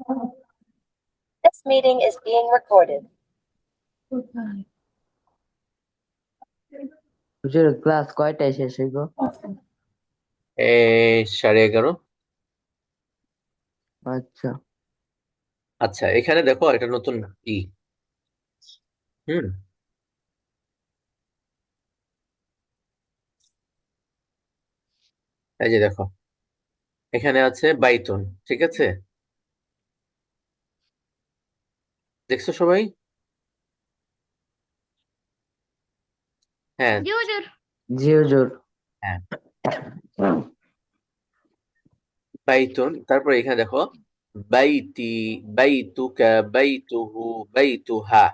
This meeting is being recorded. হুজুর class কয়টায় শেষ হইব? 11:30। আচ্ছা আচ্ছা, এখানে দেখো এটা নতুন ই হুম এই যে দেখো, এখানে আছে বাইতুন, ঠিক আছে? দেখছো সবাই? হ্যাঁ জি হুজুর। জি হুজুর। হ্যাঁ, বাইতুন। তারপর এখানে দেখো বাইতি, বাইতুকা, বাইতুহু, বাইতুহা,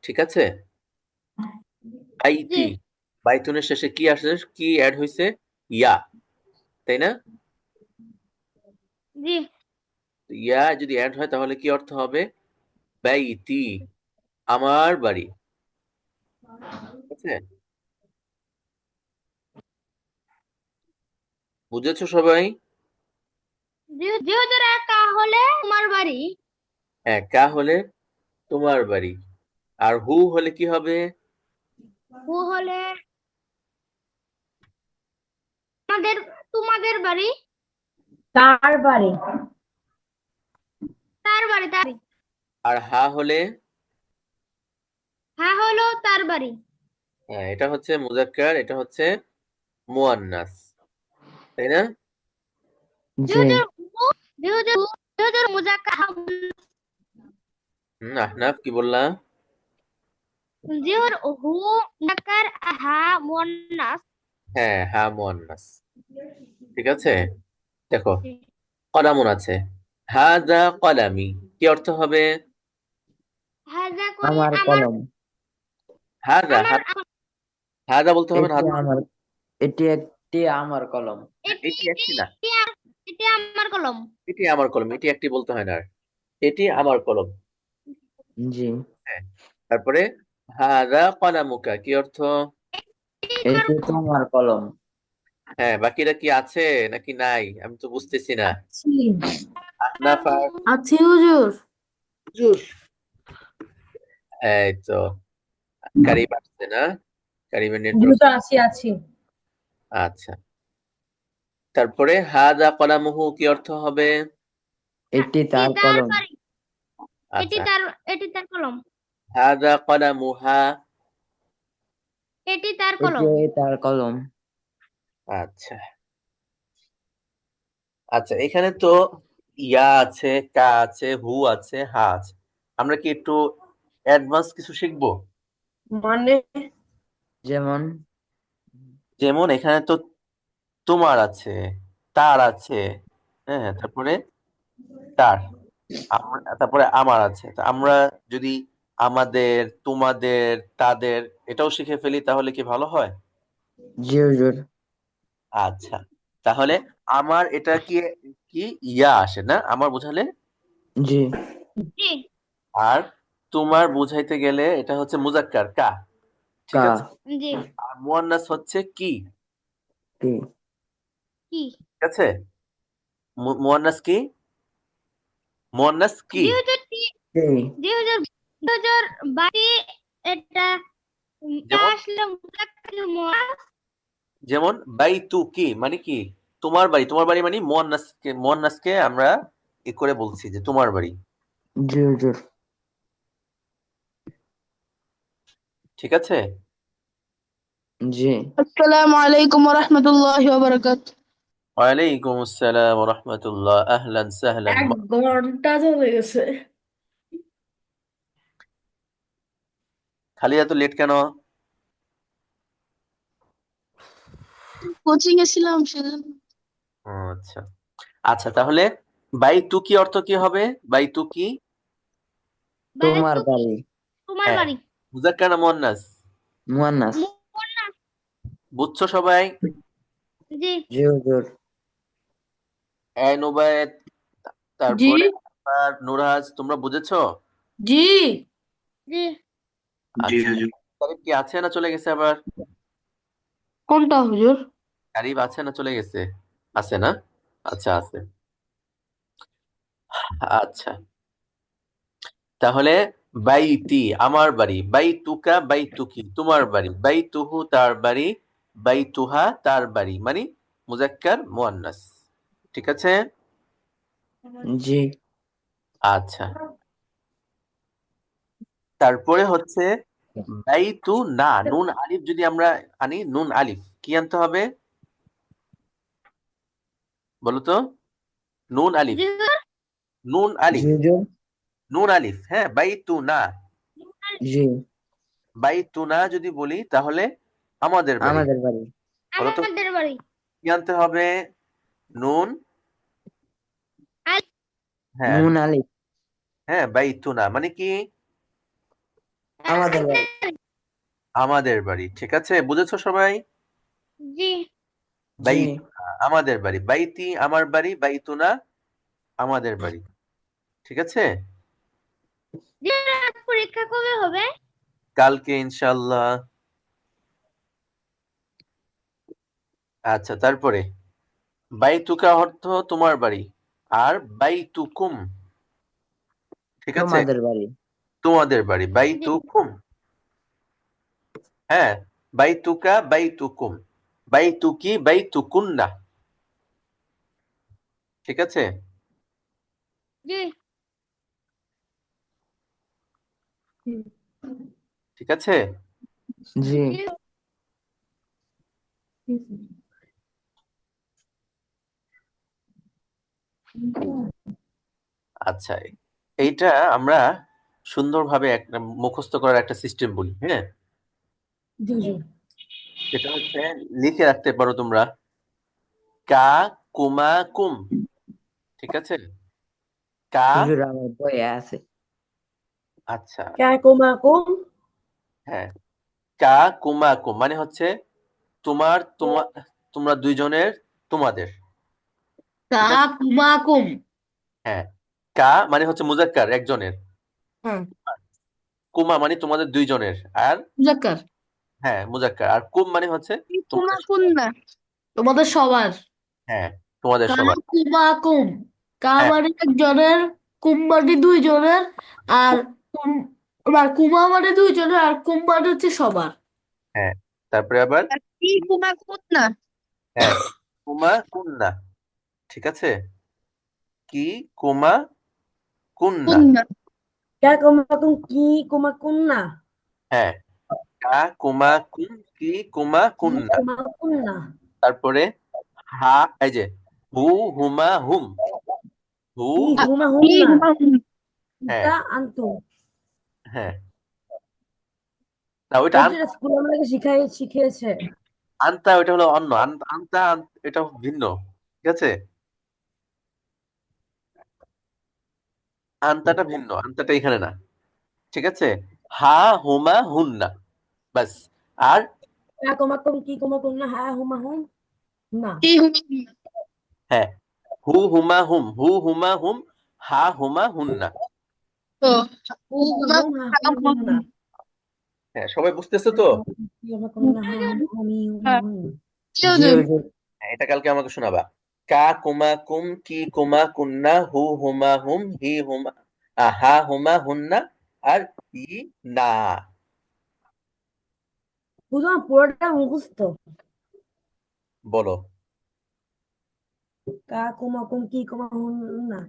ঠিক আছে? জি বাইতি, বাইতুনের শেষে কি আসছে? কি অ্যাড হয়েছে? ইয়া, তাই না? জি ইয়া যদি অ্যাড হয় তাহলে কি অর্থ হবে? বাইতি, আমার বাড়ি, ঠিক আছে? বুঝেছো সবাই? জি জি হুজুর। একা হলে তোমার বাড়ি। হ্যাঁ, কা হলে তোমার বাড়ি, আর হু হলে কি হবে? হু হলে আমাদের তোমাদের বাড়ি। তার বাড়ি। তার বাড়ি তার বাড়ি। আর হা হলে? হ্যাঁ হলো তার বাড়ি। হ্যাঁ, এটা হচ্ছে মুজাক্কার, এটা হচ্ছে মুয়ান্নাস, তাই না? জি জি হুজুর। জি হুজুর। জি হুজুর মুজাক্কার। আহনাফ কি বললা? জি হুজুর। হু মুজাক্কার, হা মুয়ান্নাস। হ্যাঁ, হা মুয়ান্নাস, ঠিক আছে। দেখো কলামুন আছে, হাদা কলামি, কি অর্থ হবে? হাজা করে আমার আমার কলম। হাদা, আমার আমার হাদা বলতে হবে না, এটি হাদা। আমার এটি একটি আমার কলম। এটি এটি এটি একটি না, এটি এটি আমার কলম। এটি আমার কলম, এটি একটি বলতে হয় না আর। এটি আমার কলম। জি হ্যাঁ, তারপরে হাদা কলামুকা, কি অর্থ? এটি আমার এটি কলম। তোমার কলম। হ্যাঁ, বাকিরা কি আছে নাকি নাই আমি তো বুঝতেছি না। ছি। আহনাফ আর আছি হুজুর। হুজুর, এই তো কারিম আসছে না? কারিমের জি নেটওয়ার্ক। হুজুর, আছি। আচ্ছা, তারপরে হাদা কলামুহু, কি অর্থ হবে? এটি এটি তার তার কলম। বাড়ি। এটি আচ্ছা, তার এটি তার কলম। হাদা কলামুহা। এটি তার এটি কলম। তার কলম। আচ্ছা আচ্ছা, এখানে তো ইয়া আছে, কা আছে, হু আছে, হা আছে। আমরা কি একটু অ্যাডভান্স কিছু শিখবো? মানে যেমন যেমন এখানে তো তোমার আছে, তার আছে, হ্যাঁ, তারপরে তার, তারপরে আমার আছে। তো আমরা যদি আমাদের, তোমাদের, তাদের এটাও শিখে ফেলি তাহলে কি ভালো হয়? জি হুজুর। আচ্ছা, তাহলে আমার এটা কি, কি ইয়া আসে না আমার বোঝালে? জি জি আর তোমার বুঝাইতে গেলে এটা হচ্ছে মুজাক্কার, কা, ঠিক কা। আছে। জি আর মুয়ান্নাস হচ্ছে কি, কি কি ঠিক আছে। মুয়ান্নাস কি? মুয়ান্নাস কি? জি হুজুর। কি জি হুজুর। জি হুজুর। বাড়ি এটা তা যেমন, আসলে মুজাক্কার মুয়ান্নাস। যেমন বাইতু কি মানে কি? তোমার বাড়ি, তোমার বাড়ি মানে মুয়ান্নাসকে, মুয়ান্নাসকে আমরা ই করে বলছি যে তোমার বাড়ি, জি হুজুর। ঠিক আছে। জি আসসালামু আলাইকুম ওয়া রাহমাতুল্লাহি ওয়া বারাকাতুহু। ওয়ালাইকুম আসসালাম ওয়া রাহমাতুল্লাহ, আহলান সাহলান। 1 ঘন্টা চলে গেছে। খালি এত লেট কেন? কোচিং এ ছিলাম সেজন্য। আচ্ছা আচ্ছা, তাহলে বাইতু কি অর্থ কি হবে? বাইতু কি? তোমার বাড়ি কি বাড়ি। তোমার হ্যাঁ, বাড়ি। মুজাক্কার না মুয়ান্নাস? মুয়ান্নাস। মুয়ান্নাস। বুঝছো সবাই? জি জি হুজুর। এই নুবায়েত, জি তারপরে আবার নুরাজ, তোমরা বুঝেছো? জি। জি জি আচ্ছা, হুজুর। কারিব কি আছে না চলে গেছে আবার? কোনটা হুজুর? কারিব আছে না চলে গেছে? আছে না? আচ্ছা, আছে। আচ্ছা, তাহলে বাইতি আমার বাড়ি, বাইতুকা বাইতুকি তোমার বাড়ি, বাইতুহু তার বাড়ি, বাইতুহা তার বাড়ি, মানে মুজাক্কার মুয়ান্নাস। ঠিক আছে? জি আচ্ছা, তারপরে হচ্ছে বাইতু না, নুন আলিফ যদি আমরা আনি, নুন আলিফ কি আনতে হবে বলো তো? নুন আলিফ, জি হুজুর। নুন জি আলিফ, হুজুর নুন আলিফ। হ্যাঁ, বাইতু না, জি বাইতু না যদি বলি তাহলে আমাদের বাড়ি। আমাদের বাড়ি বলো তো আমাদের বাড়ি। কি আনতে হবে? নুন, আল হ্যাঁ নুন আলিফ হ্যাঁ, বাইতু না মানে কি আমাদের বাড়ি আমাদের বাড়ি। ঠিক আছে, বুঝেছো সবাই? জি জি বাইতু না আমাদের বাড়ি, বাইতি আমার বাড়ি, বাইতু না আমাদের বাড়ি। ঠিক আছে, জি হুজুর, পরীক্ষা কবে হবে? কালকে ইনশাল্লাহ। আচ্ছা, তারপরে বাইতুকা অর্থ তোমার বাড়ি, আর বাইতুকুম ঠিক আছে তোমাদের বাড়ি তোমাদের বাড়ি, জি বাইতুকুম। হ্যাঁ, বাইতুকা বাইতুকুম, বাইতুকি বাইতুকুন্না। ঠিক আছে, জি ঠিক আছে। জি জি আচ্ছা, এইটা আমরা সুন্দরভাবে একটা মুখস্থ করার একটা সিস্টেম বলি। হ্যাঁ, জি জি সেটা হচ্ছে লিখে রাখতে পারো তোমরা, কা কুমা কুম। ঠিক আছে, কা, হুজুর আমার বইয়ে আছে আচ্ছা, কাকুমাকুম হ্যাঁ, কা কুমা কুম মানে হচ্ছে তোমার তোমার তোমরা দুইজনের তোমাদের। ঠিক আছে, কাকুমাকুম। হ্যাঁ, কা মানে হচ্ছে মুজাক্কার একজনের, হ্যাঁ, কুমা মানে তোমাদের দুইজনের, আর মুজাক্কার হ্যাঁ মুজাক্কার, আর কুম মানে হচ্ছে কুমা তোমাদের সবার। কুন্না তোমাদের সবার। হ্যাঁ, তোমাদের সবার। কাকুমাকুম, কা হ্যাঁ মানে একজনের, কুম মানে দুইজনের, আর কুম আর কুমা মানে দুইজনের, আর কুম মানে হচ্ছে সবার। হ্যাঁ, তারপরে আবার কি কুমা কুন্না হ্যাঁ, কুমা কুন্না। ঠিক আছে, কি কুমা কুন্না। কুন্না কাকুমাকুম কি কুমাকুম না, হ্যাঁ, কা কুমা কুম কি কুমা কি কুন্না। কুমাকুম না, তারপরে হা, এই যে হু হুমা হুম, হু কি হুম, হুমা হুম কি না, হুমা হুম হ্যাঁ তা আনতুম। হ্যাঁ, না ওইটা এই যে স্কুলে আমাকে শিখিয়েছে। আনতা, ওইটা হলো অন্য আনতা এটা ভিন্ন। ঠিক আছে, আনতাটা ভিন্ন, আনতাটা এখানে না। ঠিক আছে, হা হুমা হুন্না, বাস। আর কাকুমাকুম কি কুমাকুম না, হ্যাঁ হুমা হুম না, কি হুমা হুম হ্যাঁ, হু হুমা হুম, হু হুমা হুম, হা হুমা হুন্না। তো ও হুমা হুমা হুম হ্যাঁ হুমা হুম না, হ্যাঁ, সবাই বুঝতেছো তো? কাকুমাকুম কি কুমাকুম না, হ্যাঁ হুমা হুমি হুমা হ্যাঁ হুম। কি জি হুজুর হুজুর হ্যাঁ, এটা কালকে আমাকে শোনাবা। কা কুমা কুম কি কুমা কুন্না, হু হুমা হুম, হি হুমা হা হুমা হুন্না, আর ই না। শুধু আমার পুরোটা মুখস্থ। বলো, কাকুমাকুম কি কুমাকুম না,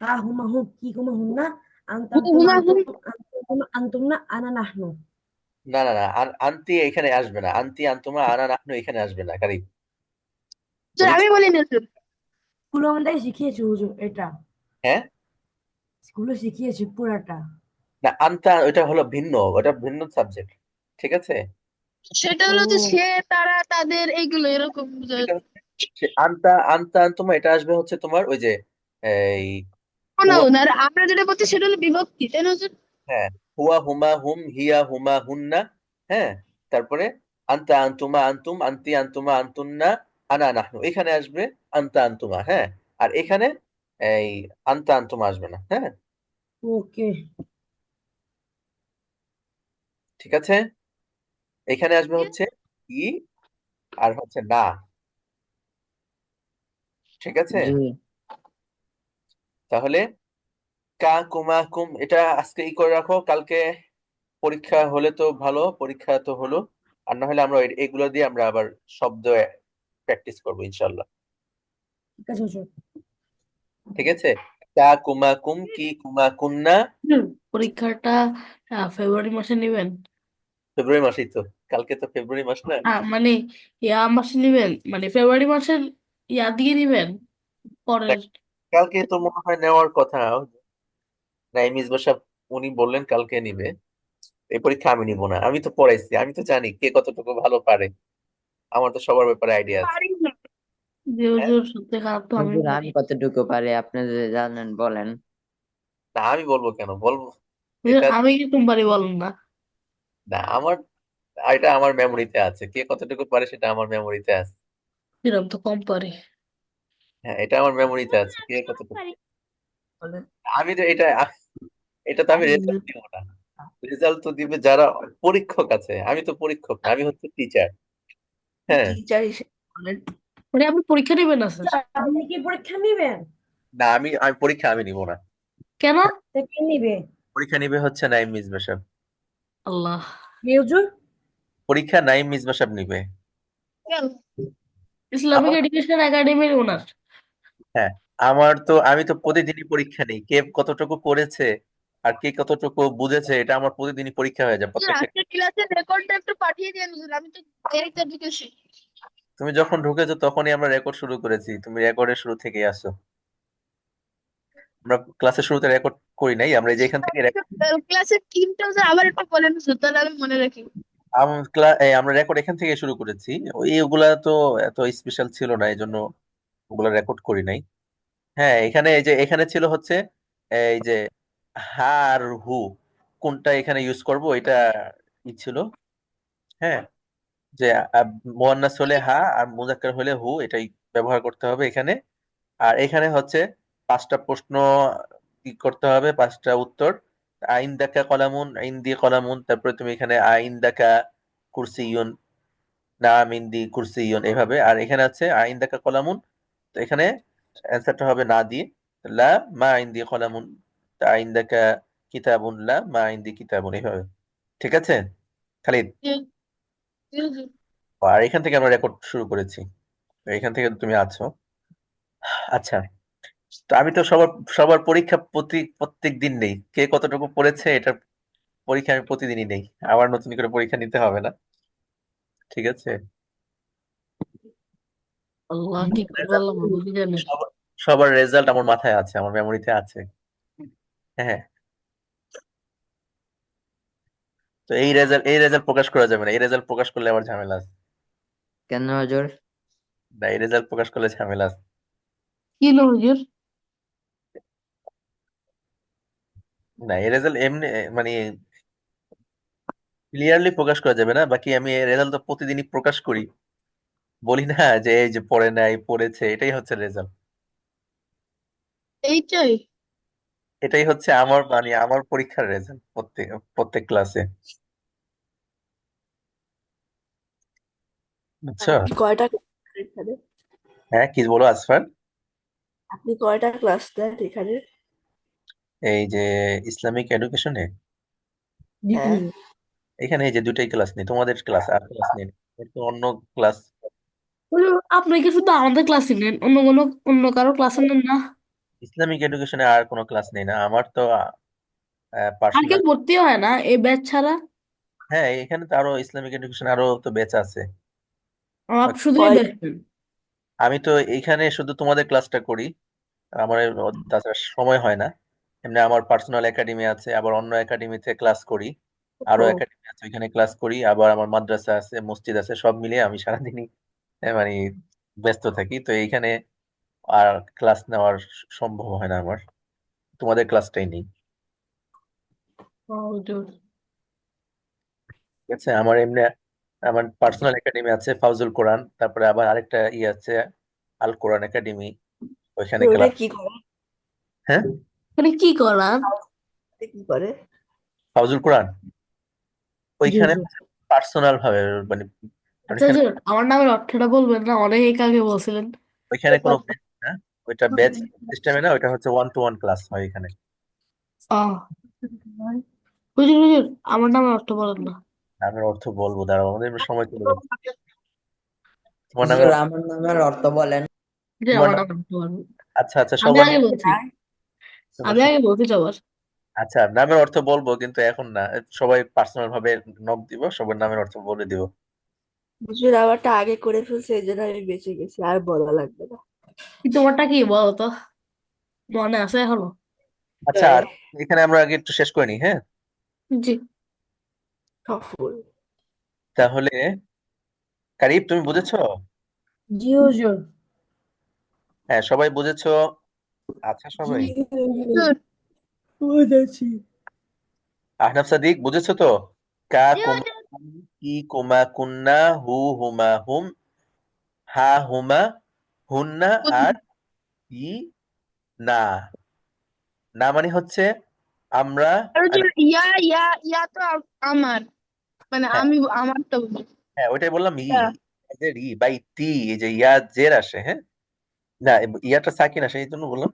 হ্যাঁ হুমা হুম কি কুমা হুম না, আনতাম হুমা আনতুম হুম আনতুম আনতুম না আনা নাহনু। না না না, আন্তি এখানে আসবে না, আন্তি আন্তুমা আনা নাহনু এখানে আসবে না, কারিব। হুজুর আমি বুঝেছো? বলি না হুজুর স্কুলে আমাদেরকে শিখিয়েছে হুজুর এটা, হ্যাঁ, স্কুলে শিখিয়েছে পুরাটা। না আনতা ওটা হলো ভিন্ন, ওটা ভিন্ন সাবজেক্ট। ঠিক আছে, সেটা ও হলো যে সে তারা তাদের এইগুলো এরকম এটা হচ্ছে আনতা আনতা আনতুমা, এটা আসবে হচ্ছে তোমার ওই যে এই হুয়া, প্রোনাউন আর আমরা যেটা বলছি সেটা হলো বিভক্তি তাই না হুজুর হ্যাঁ, হুয়া হুমা হুম, হিয়া হুমা হুন্না। হ্যাঁ, তারপরে আনতা আনতুমা আনতুম, আন্তি আনতুমা আনতুন্না, আনা নাহনু এখানে আসবে আনতা আনতুমা। হ্যাঁ, আর এখানে এই আনতা আনতুমা আসবে না। হ্যাঁ, ওকে। ঠিক আছে, এখানে আসবে হচ্ছে ই, আর হচ্ছে না। ঠিক আছে, জি তাহলে কা কুমা কুম এটা আজকে করে রাখো, কালকে পরীক্ষা হলে তো ভালো, পরীক্ষা তো হলো, আর না হলে আমরা এগুলো দিয়ে আমরা আবার শব্দ প্র্যাকটিস করবো ইনশাল্লাহ। ঠিক আছে হুজুর। ঠিক আছে, কা কুমা কুম কি কুমা কুন্না। হুজুর, পরীক্ষাটা ফেব্রুয়ারি মাসে নেবেন? ফেব্রুয়ারি মাসেই তো, কালকে তো ফেব্রুয়ারি মাস না। মানে ইয়া মাসে নেবেন, মানে ফেব্রুয়ারি মাসের ইয়া দিয়ে নেবেন পরের। দেখ, কালকে তো মনে হয় নেওয়ার কথা, নাইম ইসবা সাহেব উনি বললেন কালকে নিবে। এই পরীক্ষা আমি নিব না, আমি তো পড়াইছি, আমি তো জানি কে কতটুকু ভালো পারে, আমার তো সবার ব্যাপারে আইডিয়া আছে। পারি না। যে হ্যাঁ, হুজুর সত্যি খারাপ তো আমি হুজুর পারি। আমি কতটুকু পারি আপনি যদি জানেন বলেন। না আমি বলবো কেন বলবো, হুজুর, এটা আমি কি পারি বলেন না? না আমার, এটা আমার মেমোরিতে আছে, কে কতটুকু পারে সেটা আমার মেমোরিতে আছে। এরকম তো কম পারি। হ্যাঁ, এটা আমার মেমোরিতে আছে, কে কতটুকু। পারি। আমি তো এটা, এটা তো আমি রেজাল্ট দিব না, রেজাল্ট তো দিবে যারা পরীক্ষক আছে, আমি তো পরীক্ষক না, আমি হচ্ছে টিচার। হ্যাঁ, টিচার হিসেবে বলেন। মানে আপনি পরীক্ষা নেবেন না স্যার? আপনি কি পরীক্ষা নিবেন? না আমি আমি পরীক্ষা আমি নিব না। কেন? তা কে নিবে? পরীক্ষা নিবে হচ্ছে নাইম মিসবা সাহেব। আল্লাহ। কে হুজুর? পরীক্ষা নাইম মিসবা সাহেব নিবে। কেন? ইসলামিক আমার, এডুকেশন একাডেমির ওনার। হ্যাঁ, আমি তো প্রতিদিনই পরীক্ষা নিই, কে কতটুকু পড়েছে আর কে কতটুকু বুঝেছে, এটা আমার প্রতিদিনই পরীক্ষা হয়ে যায় হুজুর, প্রত্যেকটা। আজকের ক্লাসের রেকর্ডটা একটু পাঠিয়ে দিন হুজুর, আমি তো দেরিতে ঢুকেছি। তুমি যখন ঢুকেছো তখনই আমরা রেকর্ড শুরু করেছি, তুমি রেকর্ডের শুরু থেকেই আসো। আমরা ক্লাসের শুরুতে রেকর্ড করি নাই, আমরা এই যে এখান থেকে ক্লাসের টিমটা হুজুর আবার একটু বলেন হুজুর, তাহলে আমি মনে রাখি। আমরা রেকর্ড এখান থেকে শুরু করেছি। ওগুলা তো এত স্পেশাল ছিল না, এই জন্য ওগুলা রেকর্ড করি নাই। হ্যাঁ, এখানে এই যে এখানে ছিল হচ্ছে এই যে হা আর হু কোনটা এখানে ইউজ করব, এটা ই ছিল। হ্যাঁ, যে মুয়ান্নাস হলে হা আর মুজাক্কার হলে হু, এটাই ব্যবহার করতে হবে এখানে। আর এখানে হচ্ছে 5টা প্রশ্ন কি করতে হবে, 5টা উত্তর। আইন দাকা কলামুন, আইন দিয়ে কলামুন, তারপরে তুমি এখানে আইন দাকা কুরসিয়ুন, না মিন দি কুরসিয়ুন, এভাবে। আর এখানে আছে আইন দাকা কলামুন, তো এখানে অ্যান্সারটা হবে না দিয়ে লা মা আইন দিয়ে কলামুন, তা আইন দাকা কিতাবুন লা মা আইন দি কিতাবুন, এইভাবে। ঠিক আছে খালিদ? জি, জি হুজুর। আর এখান থেকে আমরা রেকর্ড শুরু করেছি, তো এখান থেকে তুমি আছো। আচ্ছা, তো আমি তো সবার সবার পরীক্ষা প্রত্যেক দিন নেই, কে কতটুকু পড়েছে এটার পরীক্ষা আমি প্রতিদিনই নেই, আবার নতুন করে পরীক্ষা নিতে হবে না। ঠিক আছে, আল্লাহ, কি করবো আল্লাহ ভালো জানে। সবার সবার রেজাল্ট আমার মাথায় আছে, আমার মেমোরিতে আছে। হ্যাঁ, তো এই রেজাল্ট প্রকাশ করা যাবে না, এই রেজাল্ট প্রকাশ করলে আবার ঝামেলা আছে। কেন হুজুর? না, এই রেজাল্ট প্রকাশ করলে ঝামেলা আছে। কি হলো হুজুর? না, এই রেজাল্ট এমনি মানে ক্লিয়ারলি প্রকাশ করা যাবে না, বাকি আমি এই রেজাল্ট তো প্রতিদিনই প্রকাশ করি, বলি না যে এই যে পড়ে নাই পড়েছে, এটাই হচ্ছে রেজাল্ট। এইটাই। এটাই হচ্ছে আমার আমার পরীক্ষার রেজাল্ট প্রত্যেক প্রত্যেক ক্লাসে, বুঝছো? আপনি কয়টা ক্লাস এখানে? হ্যাঁ, কি বলো আসফার? আপনি কয়টা ক্লাস নেন এখানে? এই যে ইসলামিক এডুকেশনে হ্যাঁ। এখানে এই যে দুটাই ক্লাস নেই, তোমাদের ক্লাস আর ক্লাস নেই, এর তো অন্য ক্লাস। হুজুর, আপনি কি শুধু আমাদের ক্লাসে নেন, অন্য কারো ক্লাসে নেন না? ইসলামিক এডুকেশনে আর কোনো ক্লাস নেই না, আমার তো আর কেউ পার্সোনাল। ভর্তি হয় না এই ব্যাচ ছাড়া? হ্যাঁ, এখানে তো আরো ইসলামিক এডুকেশন আরো তো ব্যাচ আছে। আমার শুধু এই কয়? ব্যাচ নেন? আমি তো এইখানে শুধু তোমাদের ক্লাসটা করি, আমার তাছাড়া সময় হয় না। এমনি আমার পার্সোনাল একাডেমি আছে, আবার অন্য একাডেমিতে ক্লাস করি, আরো ও, একাডেমি আছে ওইখানে ক্লাস করি, আবার আমার মাদ্রাসা আছে, মসজিদ আছে, সব মিলিয়ে আমি সারাদিনই মানে ব্যস্ত থাকি, তো এইখানে আর ক্লাস নেওয়ার সম্ভব হয় না আমার, তোমাদের ক্লাসটাই নেই। ও, হুজুর। ঠিক আছে, আমার পার্সোনাল একাডেমি আছে ফাউজুল কোরআন, তারপরে আবার আরেকটা আছে আল কোরআন একাডেমি, ওইখানে ওটা ক্লাস। কি করে? হ্যাঁ, মানে কি করার? ওটা কি করে? ফাউজুল কোরআন জি ওইখানে হুজুর। পার্সোনাল ভাবে মানে আচ্ছা ওইখানে হুজুর, আমার নামের অর্থটা বলবেন না? অনেক আগে বলছিলেন। ওইখানে কোনো ব্যাচ না, ওইটা ব্যাচ সিস্টেমে না, ওইটা হচ্ছে ওয়ান টু ওয়ান ক্লাস হয় এখানে। আহ হুজুর হুজুর, আমার নামে অর্থ বলেন না। নামের অর্থ বলবো, দাঁড়াও, আমাদের সময় চলে যাচ্ছে। তোমার নামের হুজুর আমার নামের অর্থ বলেন। যে তোমার আমার নাম, নামে অর্থ বলেন। আচ্ছা আচ্ছা, আমি সবার আগে নাম, বলছি, শোনো আমি শোনো। আগে বলছি সবার। আচ্ছা, নামের অর্থ বলবো কিন্তু এখন না, সবাই পার্সোনাল ভাবে নক দিব, সবার নামের অর্থ বলে দিব। হুজুর আমারটা আগে করে ফেলছে এই জন্য আমি বেঁচে গেছি, আর বলা লাগবে না। কি তোমারটা কি বলো তো, মনে আছে এখনো? আচ্ছা, আর এখানে আমরা আগে একটু শেষ করে নিই, হ্যাঁ? জি। সফল। তাহলে কারিব, তুমি বুঝেছো? জি হুজুর। হ্যাঁ, সবাই বুঝেছো? আচ্ছা, জি সবাই। হুজুর, বুঝেছি। আহনাফ সাদিক, বুঝেছো তো? কা জি কুমা হুজুর। কুম, কি কুমা কুন্না, হু হুমা হুম, হা হুমা হুন্না, আর ই না। না মানে হচ্ছে আমরা। আর হচ্ছে আমি, ইয়া ইয়া ইয়া তো আমার, মানে হ্যাঁ আমি আমারটা বলি। হ্যাঁ, ওইটাই বললাম, ইয়া। ই বাই তি, এই যে ইয়া জের আসে, হ্যাঁ, না, ইয়াটা সাকিন আসে, এই জন্য বললাম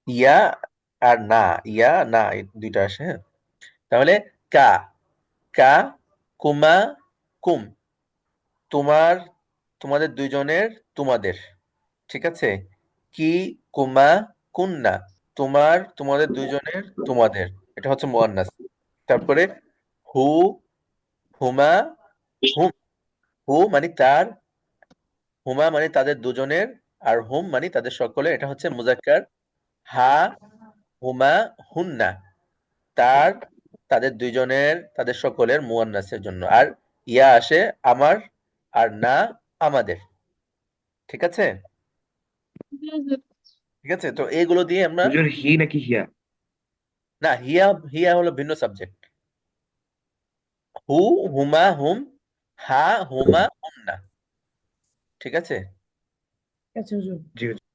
ইয়া আর না, ইয়া না, এই দুইটা আসে, হ্যাঁ। তাহলে কা, কা কুমা কুম, তোমার, তোমাদের দুইজনের, তোমাদের, ঠিক আছে। কি কুমা কুন্না, তোমার, তোমাদের দুইজনের, তোমাদের, এটা হচ্ছে মুয়ান্নাস। তারপরে হু হুমা হুম, হু মানে তার, হুমা মানে তাদের দুজনের, আর হুম মানে তাদের সকলের, এটা হচ্ছে মুজাক্কার। হা হুমা হুন্না, তার, তাদের দুইজনের, তাদের সকলের, মুয়ান্নাসের জন্য। আর ইয়া আসে আমার, আর না আমাদের, ঠিক আছে। জি হুজুর। ঠিক আছে, তো এইগুলো দিয়ে আমরা, হুজুর হি নাকি হিয়া? না, হিয়া, হিয়া হলো ভিন্ন সাবজেক্ট। হু হুমা হুম, হা হুমা হুন্না, ঠিক আছে। আচ্ছা হুজুর। জি হুজুর।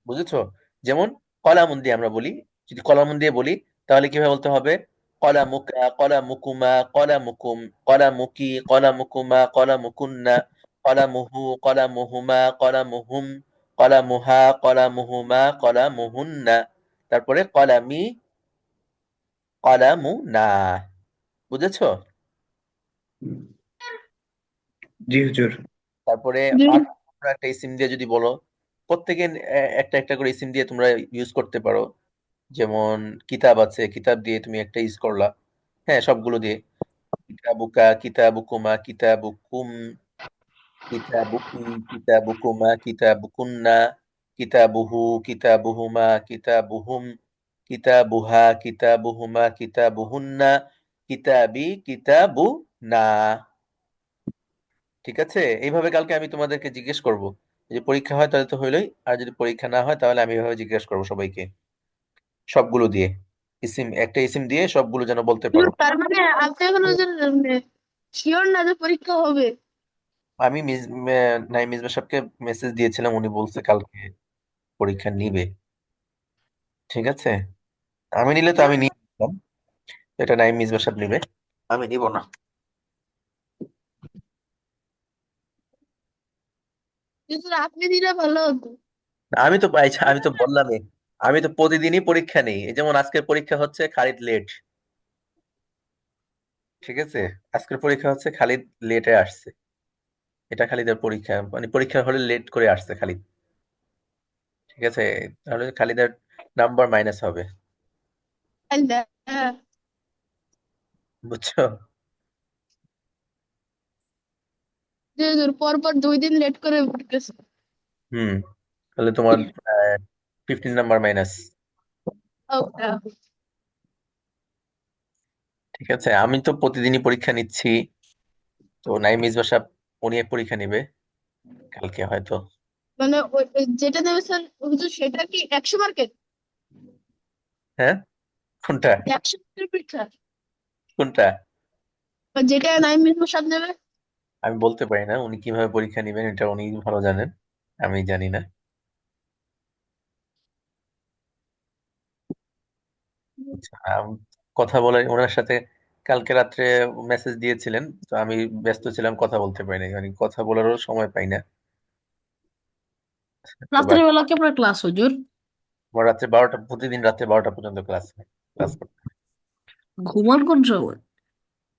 বুঝেছো? যেমন কলামুন দিয়ে আমরা বলি, যদি কলামুন দিয়ে বলি তাহলে কিভাবে বলতে হবে? কলামুকা, কলামুকুমা, কলামুকুম, কলামুকি, কলামুকুমা, কলামুকুন্না, কলামুহু, কলামুহুমা, কলামুহুম, কলামুহা, কলামুহুমা, কলামুহুন্না। তারপরে কলামি, কলামুনা। বুঝেছো? জি হুজুর। তারপরে জি আর তোমরা একটা ইসিম দিয়ে যদি বলো, প্রত্যেকে একটা একটা করে ইসিম দিয়ে তোমরা ইউজ করতে পারো। যেমন কিতাব আছে, কিতাব দিয়ে তুমি একটা ইউজ করলা, হ্যাঁ, সবগুলো দিয়ে। কিতাবুকা, কিতাবুকুমা, কিতাবুকুম, কিতাবুকি, কিতাবুকুমা, কিতাবুকুন্না, কিতাবুহু, কিতাবুহুমা, কিতাবুহুম, কিতাবুহা, কিতাবুহুমা, কিতাবুহুন্না, কিতাবি, কিতাবুনা। ঠিক আছে, এইভাবে কালকে আমি তোমাদেরকে জিজ্ঞেস করব। যদি পরীক্ষা হয় তাহলে তো হইলোই, আর যদি পরীক্ষা না হয় তাহলে আমি এভাবে জিজ্ঞেস করবো সবাইকে, সবগুলো দিয়ে, ইসিম, একটা ইসিম দিয়ে সবগুলো যেন বলতে পারো। হুজুর, তার মানে আপনি এখন হুজুর শিওর না যে পরীক্ষা হবে? আমি নাই, মিসবা সাহেবকে মেসেজ দিয়েছিলাম, উনি বলছে কালকে পরীক্ষা নিবে, ঠিক আছে। আমি নিলে তো আমি নিয়ে নিতাম, এটা নাই মিসবা সাহেব নিবে, আমি নিব না। হুজুর আপনি দিলে ভালো হতো। আমি তো আমি তো বললামই, আমি তো প্রতিদিনই পরীক্ষা নেই, এই যেমন আজকের পরীক্ষা হচ্ছে খালিদ লেট, ঠিক আছে, আজকের পরীক্ষা হচ্ছে খালিদ লেটে আসছে, এটা খালিদের পরীক্ষা, মানে পরীক্ষার হলে লেট করে আসছে খালিদ, ঠিক আছে, তাহলে খালিদের নাম্বার মাইনাস হবে, আল্লাহ, হ্যাঁ। বুঝছো? জি হুজুর, পর পর 2 দিন লেট করে উঠতেছে। হুম, তাহলে তোমার 15 নাম্বার মাইনাস, আল্লাহ। ঠিক আছে। আমি তো প্রতিদিনই পরীক্ষা নিচ্ছি, তো নাইম মিসবা সাহেব উনি পরীক্ষা নিবে কালকে হয়তো। মানে যেটা দেবেছেন হুজুর সেটা কি 100 মার্কের? হ্যাঁ, কোনটা? 100 মার্কের পরীক্ষা? কোনটা? বা যেটা নাইম মিসবাহ সাহেব দেবে? আমি বলতে পারি না, উনি কিভাবে পরীক্ষা নিবেন এটা উনি ভালো জানেন, আমি জানি না। আচ্ছা, কথা বলে ওনার সাথে কালকে রাত্রে মেসেজ দিয়েছিলেন, তো আমি ব্যস্ত ছিলাম, কথা বলতে পারিনি, মানে কথা বলারও সময় পাই না। তো রাত্রের বেলা কি আপনার ক্লাস হুজুর? আমার রাত্রে 12টা, প্রতিদিন রাত্রে 12টা পর্যন্ত ক্লাস করতে হয়। ঘুমান কোন সময়?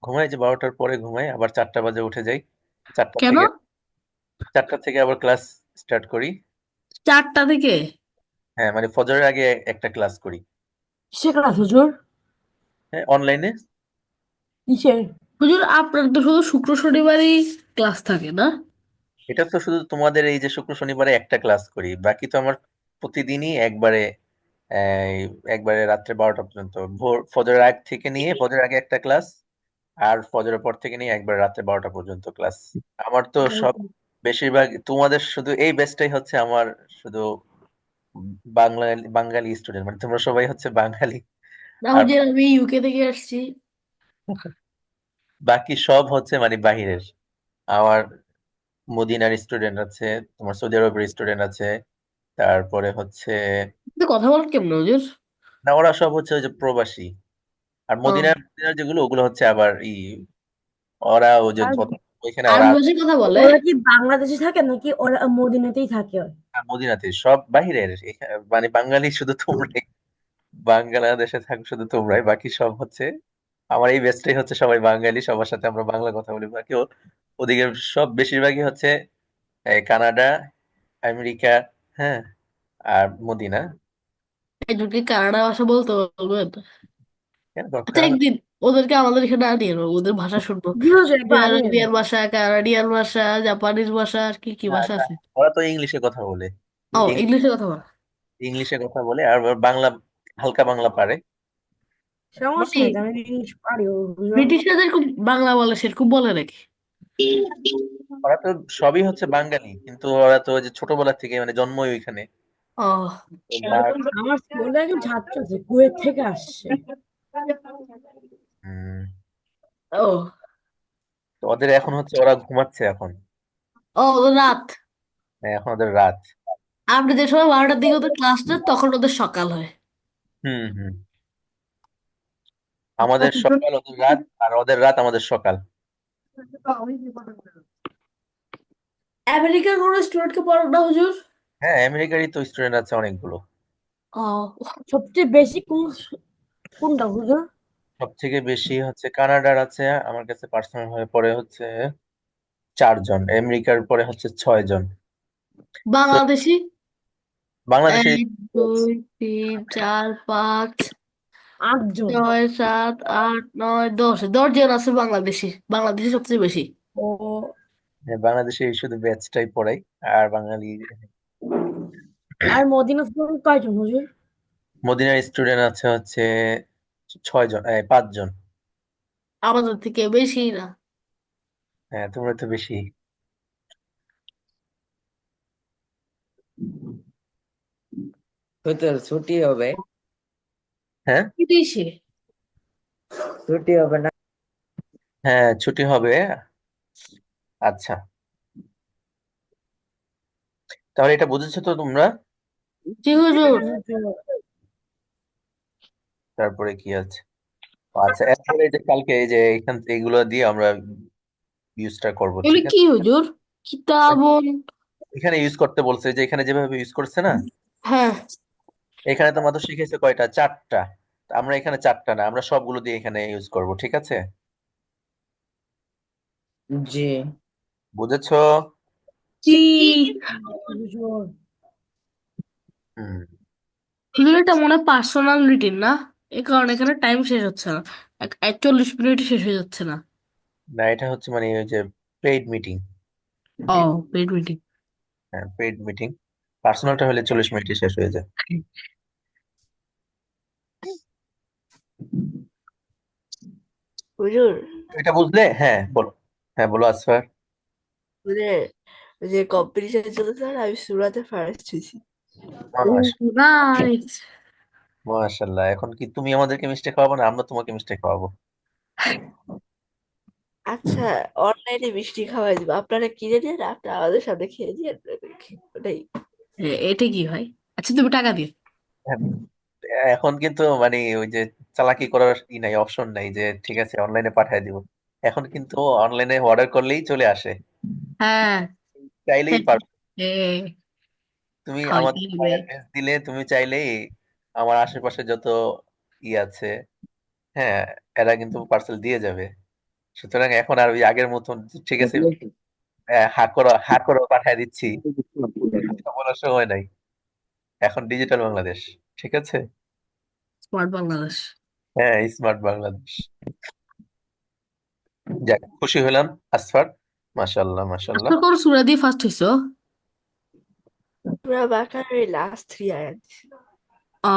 ঘুমাই যে 12টার পরে ঘুমাই, আবার 4টা বাজে উঠে যাই। চারটা কেন? থেকে 4টা থেকে আবার ক্লাস স্টার্ট করি। 4টা থেকে? হ্যাঁ, মানে ফজরের আগে একটা ক্লাস করি। কিসের ক্লাস হুজুর? হ্যাঁ, অনলাইনে। কিসের? হুজুর আপনার তো শুধু শুক্র শনিবারই ক্লাস থাকে না? এটা তো শুধু তোমাদের এই যে শুক্র শনিবারে একটা ক্লাস করি, বাকি তো আমার প্রতিদিনই এই, একবারে রাত্রে 12টা পর্যন্ত, ফজরের আগ থেকে নিয়ে ফজরের আগে একটা ক্লাস, আর ফজরের পর থেকে নিয়ে একবার রাতে 12টা পর্যন্ত ক্লাস। আমার তো সব বেশিরভাগ তোমাদের শুধু এই ব্যাচটাই হচ্ছে আমার শুধু বাংলা বাঙালি স্টুডেন্ট, মানে তোমরা সবাই হচ্ছে বাঙালি। না আর হুজুর, আমি ইউকে থেকে আসছি। বাকি সব হচ্ছে মানে বাহিরের। আমার মদিনার স্টুডেন্ট আছে, তোমার সৌদি আরবের স্টুডেন্ট আছে, তারপরে হচ্ছে, কিন্তু কথা বলেন কেমন হুজুর? না ওরা সব হচ্ছে ওই যে প্রবাসী। আর ও, মদিনার যেগুলো ওগুলো হচ্ছে আবার ওরা ওই যে আর ওইখানে ওরা আরবি ভাষায় কথা বলে? ওরা কি বাংলাদেশে থাকে নাকি ওরা মদিনাতেই থাকে? মদিনাতে সব বাহিরের, মানে বাঙালি শুধু তোমরাই, বাংলাদেশে থাকো শুধু তোমরাই, বাকি সব হচ্ছে আমার এই ব্যাচটাই হচ্ছে সবাই বাঙালি, সবার সাথে আমরা বাংলা কথা বলি। বাকি ওদিকে সব বেশিরভাগই হচ্ছে এই কানাডা, আমেরিকা, হ্যাঁ, আর মদিনা। একজনকে কানাডা ভাষা বলতে বলবেন? কেন আচ্ছা, দরকার না? একদিন ওদেরকে আমাদের এখানে আনিয়ে নেবো, ওদের ভাষা শুনবো। জি হুজুর, একবার আনিয়ে নেন। আরাবিয়ান ভাষা, কানাডিয়ান ভাষা, জাপানিজ ভাষা, আর কি কি না, ভাষা না, আছে? ওরা তো ইংলিশে কথা বলে। ও, ইং- ইংলিশে কথা বলে? ইংলিশে কথা বলে, আর ওরা বাংলা হালকা বাংলা পারে। সমস্যা মানে নেই, আমি ইংলিশ পারি হুজুর। ব্রিটিশরা যেরকম বাংলা বলে সেরকম বলে নাকি? ওরা তো সবই হচ্ছে বাঙালি, কিন্তু ওরা তো ওই যে ছোটবেলা থেকে মানে জন্মই ওইখানে। ও, তো আর আমার স্কুলে একজন ছাত্র আছে, কুয়েত থেকে আসছে। উম, ও, তো ওদের এখন হচ্ছে ওরা ঘুমাচ্ছে এখন। ও, ওদের রাত। হ্যাঁ, এখন ওদের রাত। আপনি যে সময় 12টার দিকে ওদের ক্লাস নেন তখন ওদের সকাল হয়। হুম, হুম। আমাদের সকাল ওদের রাত, আর ওদের রাত আমাদের সকাল। আমেরিকার কোনো স্টুডেন্টকে পড়ান না হুজুর? হ্যাঁ, আমেরিকারই তো স্টুডেন্ট আছে অনেকগুলো। ও, সবচেয়ে বেশি কোনটা হুজুর? সব থেকে বেশি হচ্ছে কানাডার আছে আমার কাছে পার্সোনাল ভাবে, পরে হচ্ছে 4 জন, আমেরিকার পরে হচ্ছে 6 জন। তো বাংলাদেশি? বাংলাদেশের 1, 2, 3, 4, 5, 8 জন। 6, 7, 8, 9, 10, 10 জন আছে বাংলাদেশি। বাংলাদেশি সবচেয়ে বেশি। ও, হ্যাঁ, বাংলাদেশে শুধু ব্যাচটাই পড়াই, আর বাঙালি। আর মদিনা স্কুল কয়জন হুজুর? মদিনার স্টুডেন্ট আছে হচ্ছে 6 জন, 5 জন। আমাদের থেকে বেশি না? হ্যাঁ, তোমরা তো বেশি। তো ছুটি হবে, হ্যাঁ, বেশি। ছুটি হবে না। হ্যাঁ, ছুটি হবে। আচ্ছা, তাহলে এটা বুঝেছো তো তোমরা? জি হুজুর। হ্যাঁ হুজুর। তারপরে কি আছে? আচ্ছা, এরপরে এই যে কালকে এই যে এখান থেকে এগুলো দিয়ে আমরা ইউজটা করব, এগুলি ঠিক কি আছে? হুজুর? কিতাবন? এখানে ইউজ করতে বলছে, যে এখানে যেভাবে ইউজ করছে না, হ্যাঁ। এখানে তো মাত্র শিখেছে কয়টা, 4টা। তা আমরা এখানে 4টা না, আমরা সবগুলো দিয়ে এখানে ইউজ করব, ঠিক আছে? জি। বুঝেছো? কি? হুজুর, হুম। হুজুর, এটা মনে হয় পার্সোনাল মিটিং না? এ কারণে এখানে টাইম শেষ হচ্ছে না। 41 মিনিট শেষ হয়ে যাচ্ছে না? না, এটা হচ্ছে মানে ওই যে পেইড মিটিং। ও, পেড মিটিং। হ্যাঁ, পেইড মিটিং। পার্সোনালটা হলে 40 মিনিটে শেষ হয়ে যায়। হুজুর, এটা বুঝলে? হ্যাঁ, বলো। হ্যাঁ, বলো আসফার। মানে যে কম্পিটিশন চলছে না, আমি সুরাতে ফার্স্ট হয়েছি। ও, নাইস। মাশাআল্লাহ, এখন কি তুমি আমাদেরকে মিষ্টি খাওয়াবো না আমরা তোমাকে মিষ্টি খাওয়াবো? আচ্ছা, অনলাইনে মিষ্টি খাওয়াই দিব, আপনারা কিনে নিন, আপনারা আমাদের সামনে খেয়ে নিন। ওটাই। এটা কি হয়? আচ্ছা, তুমি টাকা দিও। হ্যাঁ, এখন কিন্তু মানে ওই যে চালাকি করার নাই, অপশন নাই যে ঠিক আছে অনলাইনে পাঠিয়ে দিব। এখন কিন্তু অনলাইনে অর্ডার করলেই চলে আসে, হ্যাঁ। চাইলেই হ্যাঁ, পারবে। হ্যাঁ। তুমি হয় আমাদের দিবে। অ্যাড্রেস দিলে তুমি চাইলেই আমার আশেপাশে যত ই আছে, হ্যাঁ, এরা কিন্তু পার্সেল দিয়ে যাবে। সুতরাং এখন আর ওই আগের মতন যে, ঠিক আছে হা করো পাঠায় দিচ্ছি, এটা বলার সময় নাই। এখন ডিজিটাল বাংলাদেশ, ঠিক আছে? স্মার্ট বাংলাদেশ। হ্যাঁ, স্মার্ট বাংলাদেশ। যাক, খুশি হলাম আসফার। মাশাল্লাহ মাশাল্লাহ। আজকে কোন সূরা দিয়ে ফার্স্ট হইছো? সূরা বাকারার লাস্ট 3 আয়াত ছিল। ও,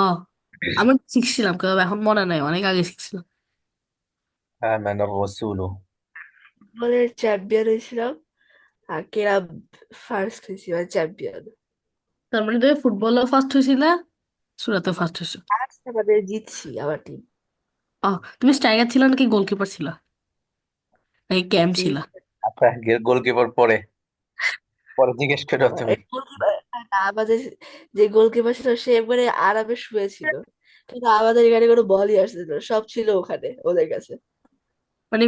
আমি শিখছিলাম কেউ এখন মনে নাই, অনেক আগে শিখছিলাম। আমানার রাসূলু। ফুটবলের চ্যাম্পিয়ন হয়েছিলাম আর কেরাম ফার্স্ট হয়েছি মানে চ্যাম্পিয়ন। তার মানে তুমি ফুটবলও ফার্স্ট হয়েছিলে, সূরাতে ফার্স্ট হয়েছো। আজ আমাদের জিতছি আমার টিম। ও, তুমি স্ট্রাইকার ছিল নাকি গোলকিপার ছিল নাকি ক্যাম্প ছিল? আচ্ছা, গোলকিপার পরে পরে জিজ্ঞেস করো তুমি। আমাদের যে গোলকিপার ছিল সে একবারে আরামে শুয়েছিল, কিন্তু আমাদের এখানে কোনো বলই আসছিল না, সব ছিল ওখানে ওদের কাছে। মানে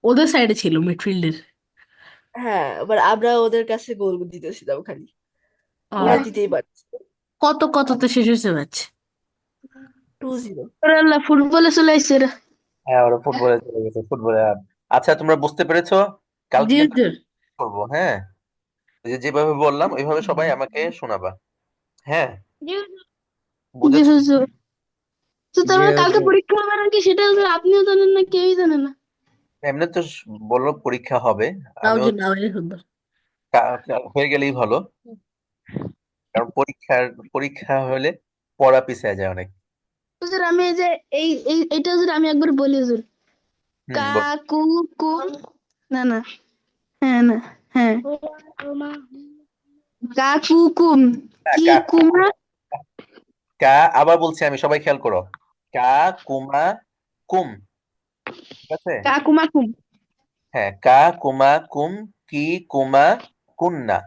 ওদের সাইডে ছিল মিডফিল্ডের। হ্যাঁ, এবার আমরা ওদের কাছে গোল দিতেছিলাম খালি, ওরা ও, দিতেই পারছে। কততে শেষ হয়েছে ম্যাচ? 2-0। আল্লাহ ফুটবলে চলে আসছে রে। হ্যাঁ, ওরা ফুটবলে চলে গেছে, ফুটবলে আচ্ছা, তোমরা বুঝতে পেরেছো? কালকে জি কিন্তু হুজুর। করবো, হ্যাঁ, ওই যে যেভাবে বললাম ওইভাবে সবাই আমাকে শোনাবা। হ্যাঁ, জি জি বুঝেছো? হুজুর। তো তার জি মানে কালকে হুজুর। পরীক্ষা হবে নাকি সেটা হুজুর আপনিও জানেন না, কেউই জানে না। এমনি তো বললো পরীক্ষা হবে, না আমিও হুজুর, না হুজুর, সুন্দর। হয়ে গেলেই ভালো, কারণ পরীক্ষা হলে পড়া পিছায় যায় অনেক। হুজুর আমি এই যে এইটা হুজুর আমি একবার বলি হুজুর। বল। কাকু কুম, না না, হ্যাঁ না, হ্যাঁ, কাকু কুম, হ্যাঁ, কি কুমা, কা আবার বলছি আমি, সবাই খেয়াল করো। কা কুমা কুম, ঠিক আছে? কাকুমা কুম, হ্যাঁ, কা কুমা কুম, কি কুমা কুন্না,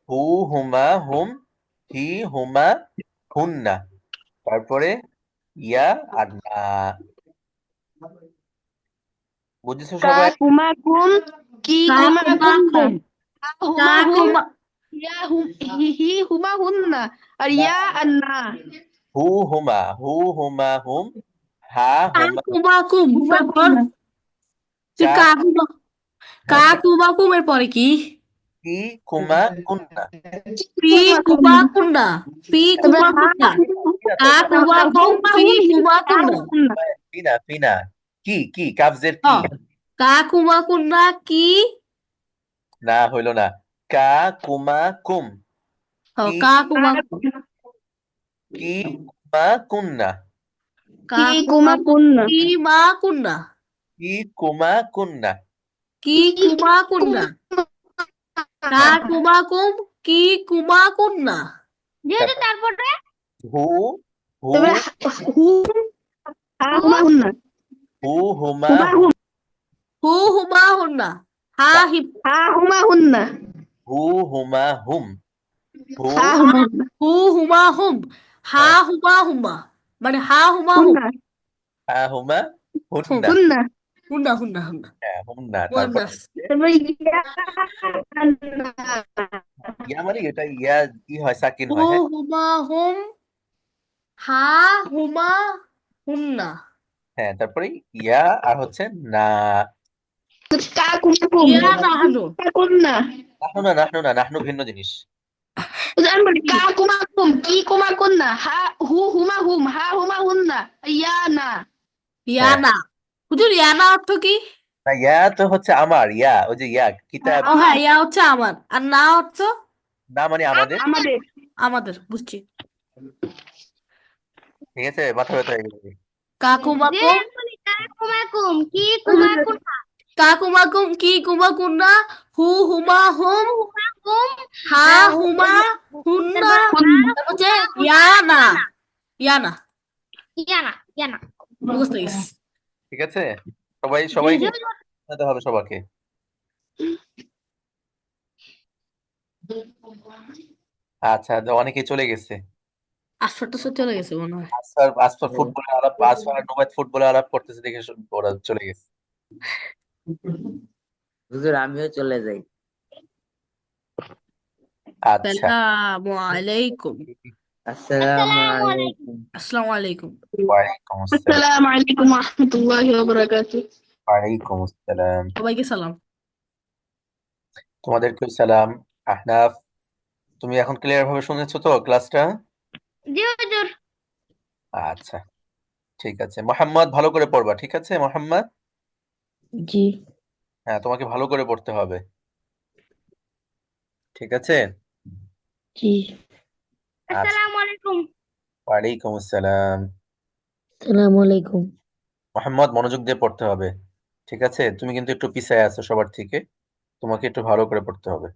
হু হুমা হুম, হি হুমা হুন্না, তারপরে ইয়া আর না। বুঝেছো সবাই? কাকুমা কুম, কি কুমা কাকুমা কুম না, কুম, হুমা হুম, কাকুমা, ইয়া হুম, হি হুমা হুন না, আর না, ইয়া আর না। হু হুমা হুম, হা হুমা কাকুমা কুম, তারপর যে কা, কাকুমা কুমের পরে কি? কি কুমা কুন্না। ফি কুমা কুন্ডা, ফি এবার কুমা হা কুন্ডা, ফিনা তো, কাকুমা কুম, হুমা ফি হুন, হি কুমা হা কুন্ডা। হুন না। ফিনা ফিনা, কি কাবজের ও, কি, কাকুমা কুন্ডা কি? না হইলো না। কা কুমা কুম, ও, কি কাকুমা, কি কুমা কুন্না, কি কাকুমা কুমা কুম, কুন না, কি মা কুন্ডা, কি কুমা কুন্না, কি কুমা কুন্ডা, কাকুমা কুম, কি কুমা কুন্ডা। জি হুজুর, তারপর তারপরে হু হু এবার হুম, হা হুমা হুন না, হু হুমা হুমা হুম, হু হুমা হুন্না, হা কা, হি, হা হুমা হুন না, হু হুমা হুম, হু, হা হুমা হুন না, হু হুমা হুম, হা হ্যাঁ, হুমা হুম্মা, মানে হা হুমা হুন হুম, না, হা হুমা হুম, হুন্না, হুন না। হুন্না হুন্না হুন্না, হ্যাঁ হুন্না, তারপর মুয়ান্নাস। এবার ইয়া না, ইয়া মানে এটা ইয়া ই হয়, সাকিন হু হয়, হ্যাঁ। হুমা হুম, হা হুমা হুন্না, হ্যাঁ, তারপরে ইয়া আর হচ্ছে না। কা কুমা কুম, ইয়া নাহানু, কা কুন না। নাহনু ভিন্ন জিনিস। আমি বলি কা কুমা কুম, কি কুমা কুন না, হা হুমা হুম, হা হুমা হুন না, ইয়া না। হ্যাঁ, ইয়ানা। হুজুর ইয়ানা অর্থ কি? না ইয়া তো হচ্ছে আমার, ইয়া ওই যে ইয়া হ্যাঁ, কিতাব, ও হ্যাঁ, ইয়া হচ্ছে আমার, আর না অর্থ না মানে আমাদের। আমাদের। আমাদের, বুঝছি। ঠিক আছে, মাথা ব্যথা হয়ে গেছে। কাকুমা জি কুম, আমি বলি কাকুমাকুম, কি কুমাকুম, কাকুমা কুম, কি কুমা কুন্না, হু হুমা হুম, হুমাকুম, হা হুমা হুন্না, তারপর কুন না। তারপর হচ্ছে ইয়ানা, ইয়ানা, ইয়ানা ইয়ানা। মুখস্থ হয়ে গেছে। ঠিক আছে, সবাই জি সবাইকে জি। জানাতে হবে সবাইকে। আচ্ছা, অনেকেই চলে গেছে। আটশোটা চলে গেছে মনে হয়। আসফার ফুটবলে আলাপ, আসফার আর নুবাইত ফুটবলে আলাপ করতেছে দেখে ওরা চলে গেছে। হুজুর আমিও চলে যাই। আচ্ছা আসসালামু আলাইকুম। আসসালামু আসসালামু আলাইকুম। আলাইকুম। আসসালামু আলাইকুম। ওয়ালাইকুম আসসালাম। আসসালামু আলাইকুম রহমতুল্লাহি ওয়া বারাকাতুহু। ওয়ালাইকুম আসসালাম। সবাইকে সালাম। তোমাদেরকেও সালাম। আহনাফ, তুমি এখন ক্লিয়ার ভাবে শুনেছো তো ক্লাসটা? জি হুজুর। আচ্ছা, ঠিক আছে। মোহাম্মদ, ভালো করে পড়বা, ঠিক আছে মোহাম্মদ? জি। হ্যাঁ, তোমাকে ভালো করে পড়তে হবে, ঠিক আছে? জি। আচ্ছা, আসসালামু আলাইকুম। ওয়ালাইকুম আসসালাম। আসসালামু আলাইকুম। মোহাম্মদ, মনোযোগ দিয়ে পড়তে হবে, ঠিক আছে? তুমি কিন্তু একটু পিছায় আছো সবার থেকে, তোমাকে একটু ভালো করে পড়তে হবে।